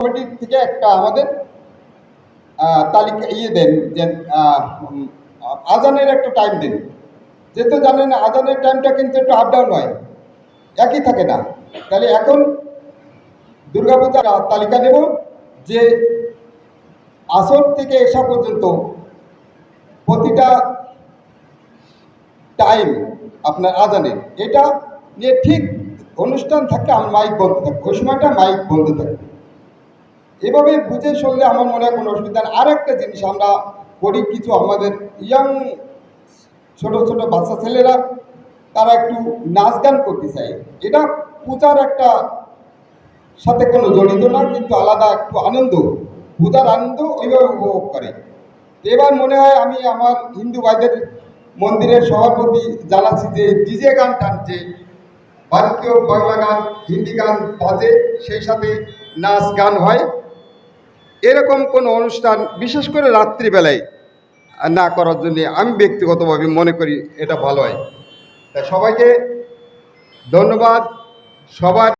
Committee থেকে একটা আমাদের তালিকা দেন যে আজানের একটা টাইম দিন। যেহেতু জানেন আজানের টাইমটা কিন্তু একটু আপ ডাউন হয়, একই থাকে না। তাহলে এখন দুর্গাপূজার তালিকা নেব যে আসর থেকে এসা পর্যন্ত প্রতিটা টাইম আপনার আজানের এটা নিয়ে ঠিক অনুষ্ঠান থাকলে আমার মাইক বন্ধ থাকবে, ওই সময়টা মাইক বন্ধ থাকবে। এভাবে বুঝে চললে আমার মনে হয় কোনো অসুবিধা নেই। আর একটা জিনিস আমরা করি, কিছু আমাদের ইয়াং ছোট ছোট বাচ্চা ছেলেরা তারা একটু নাচ গান করতে চায়। এটা পূজার একটা সাথে কোনো জড়িত না, কিন্তু আলাদা একটু আনন্দ, পূজার আনন্দ ওইভাবে উপভোগ করে। এবার মনে হয় আমি আমার হিন্দু ভাইদের মন্দিরের সভাপতি জানাচ্ছি যে ডিজে গান টানছে, ভারতীয় বাংলা গান হিন্দি গান বাজে, সেই সাথে নাচ গান হয়। এরকম কোনো অনুষ্ঠান বিশেষ করে রাত্রিবেলায় না করার জন্য আমি ব্যক্তিগতভাবে মনে করি এটা ভালো হয়। তাই সবাইকে ধন্যবাদ। সবার